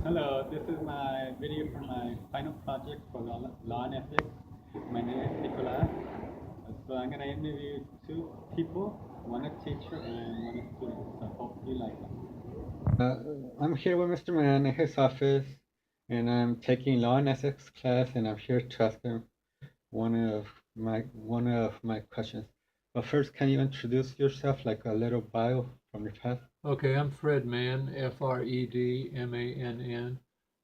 Hello, this is my video for my final project for law and ethics. My name is Nicolas. So I'm going to interview two people, one a teacher and one a student. So I hope you like them. I'm here with Mr. Mann in his office, and I'm taking law and ethics class, and I'm here to ask him one of my questions. But first, can you introduce yourself, like a little bio from your past? Okay, I'm Fred Mann, Fredmann.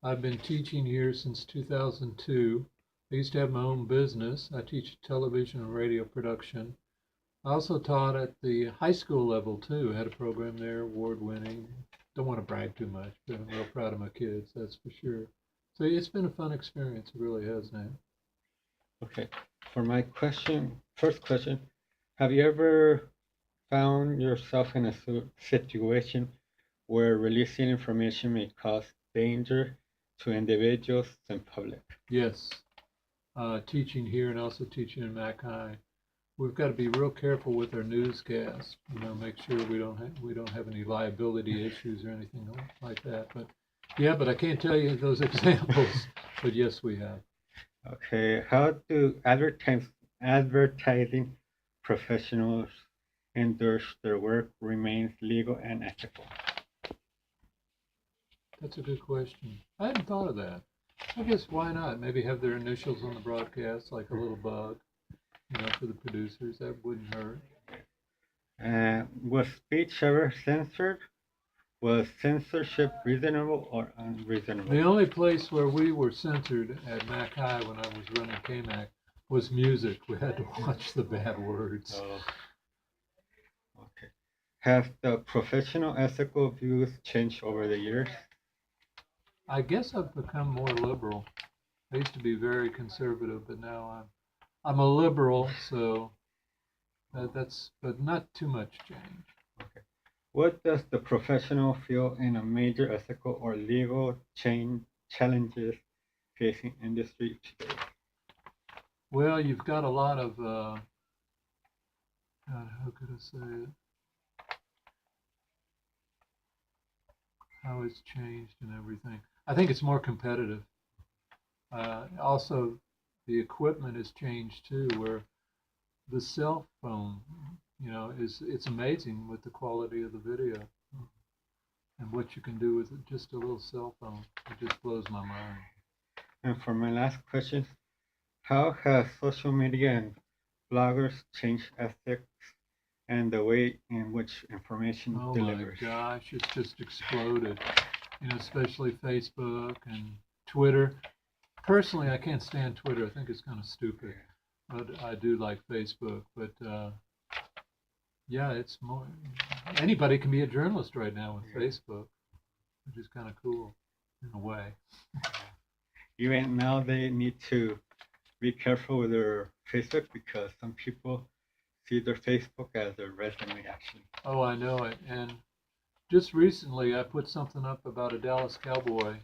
I've been teaching here since 2002. I used to have my own business. I teach television and radio production. I also taught at the high school level too. Had a program there, award winning. Don't want to brag too much, but I'm real proud of my kids, that's for sure. So it's been a fun experience. It really has now. Okay. For my first question, have you ever found yourself in a situation where releasing information may cause danger to individuals and public? Yes, teaching here and also teaching in Mac High. We've got to be real careful with our newscasts. Make sure we don't have any liability issues or anything like that. But yeah, but I can't tell you those examples. But yes, we have. Okay, how do advertising professionals endorse their work remains legal and ethical? That's a good question. I hadn't thought of that. I guess why not? Maybe have their initials on the broadcast, like a little bug, for the producers. That wouldn't hurt. Was speech ever censored? Was censorship reasonable or unreasonable? The only place where we were censored at Mac High when I was running KMAC was music. We had to watch the bad words. Oh, okay. Have the professional ethical views changed over the years? I guess I've become more liberal. I used to be very conservative, but now I'm a liberal, so that's but not too much change. Okay. What does the professional feel in a major ethical or legal challenges facing industry today? Well, you've got a lot of God, how could I say it? How it's changed and everything. I think it's more competitive. Also, the equipment has changed too, where the cell phone, it's amazing with the quality of the video and what you can do with just a little cell phone. It just blows my mind. And for my last question, how has social media and bloggers changed ethics and the way in which information Oh delivers? my gosh, it's just exploded. Especially Facebook and Twitter. Personally, I can't stand Twitter. I think it's kind of stupid. But I do like Facebook. But yeah, it's more. Anybody can be a journalist right now with Facebook, which is kind of cool in a way. Even now, they need to be careful with their Facebook because some people see their Facebook as their resume, actually. Oh, I know it. And just recently, I put something up about a Dallas Cowboy,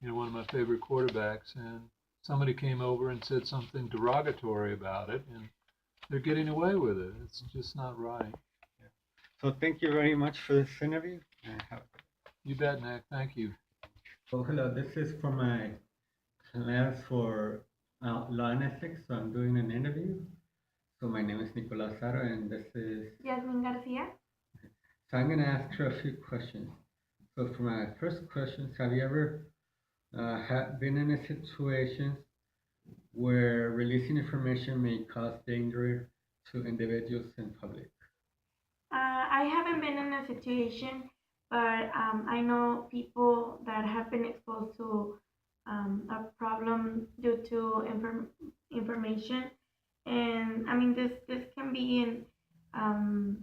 one of my favorite quarterbacks, and somebody came over and said something derogatory about it, and they're getting away with it. It's just not right. So thank you very much for this interview. You bet, Nick. Thank you. So hello, this is for my class for law and ethics. So I'm doing an interview. So my name is Nicolas Saro, and this is Yasmin Garcia. So I'm going to ask her a few questions. So for my first question, have you ever been in a situation where releasing information may cause danger to individuals in public? I haven't been in a situation, but I know people that have been exposed to a problem due to information, and I mean this can be in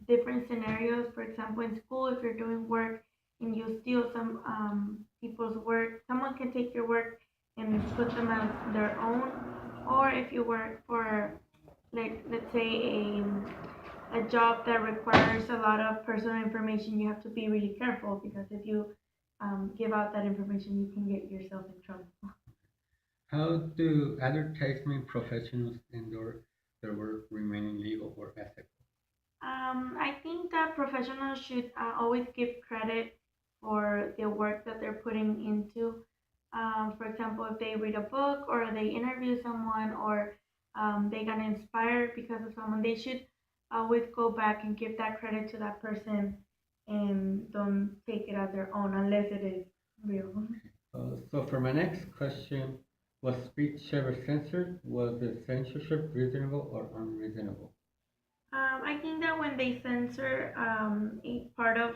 different scenarios. For example, in school, if you're doing work and you steal some people's work, someone can take your work and put them as their own. Or if you work for, like, let's say a job that requires a lot of personal information, you have to be really careful because if you give out that information, you can get yourself in trouble. How do advertisement professionals endure their work remaining legal or ethical? I think that professionals should always give credit for the work that they're putting into. For example, if they read a book or they interview someone or they got inspired because of someone, they should always go back and give that credit to that person and don't take it as their own unless it is real. So for my next question, was speech ever censored? Was the censorship reasonable or unreasonable? I think that when they censor a part of,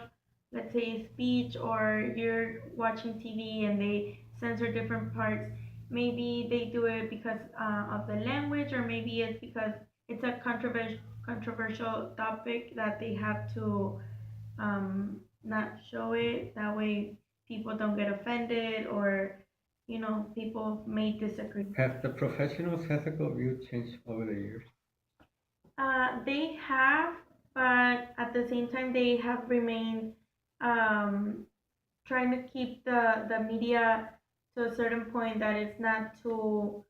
let's say, speech, or you're watching TV and they censor different parts, maybe they do it because of the language, or maybe it's because it's a controversial topic that they have to not show it. That way, people don't get offended, or people may disagree. Have the professional's ethical view changed over the years? They have, but at the same time, they have remained um, trying to keep the media to a certain point that it's not too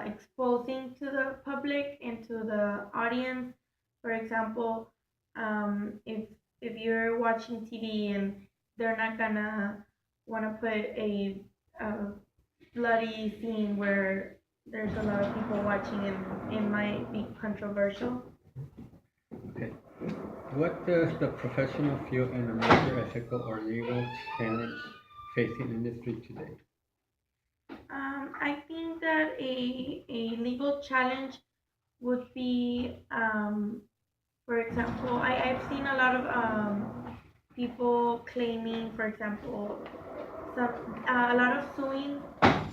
exposing to the public and to the audience. For example, if you're watching TV and they're not gonna want to put a bloody scene where there's a lot of people watching, and it might be controversial. Okay. What does the professional feel in a major ethical or legal challenge facing industry today? I think that a legal challenge would be, for example, I've seen a lot of people claiming, for example, some a lot of suing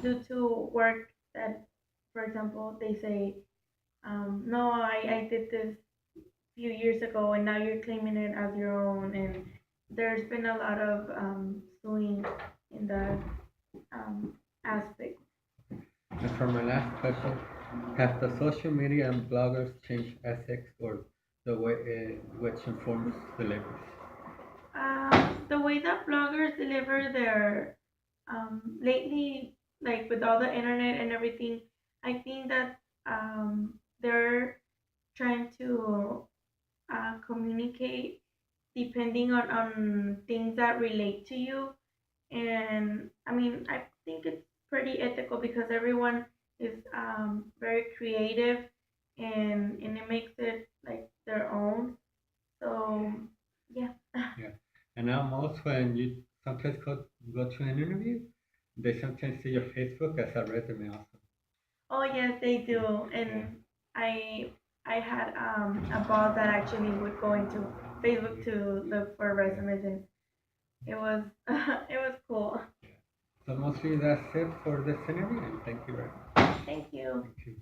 due to work that, for example, they say, no, I did this few years ago and now you're claiming it as your own, and there's been a lot of suing in that aspect. And for my last question, have the social media and bloggers changed ethics or the way in which informs deliveries? The way that bloggers deliver their lately, like with all the internet and everything, I think that they're trying to communicate depending on things that relate to you. And I mean, I think it's pretty ethical because everyone is very creative, and it makes it like their own. So yeah. Yeah. And now most when you sometimes go to an interview, they sometimes see your Facebook as a resume also. Oh yes, they do. Yeah. And I I had a boss that actually would go into Facebook to look for resumes, and it was it was cool. So mostly that's it for this interview and thank you very much. Thank you. Thank you.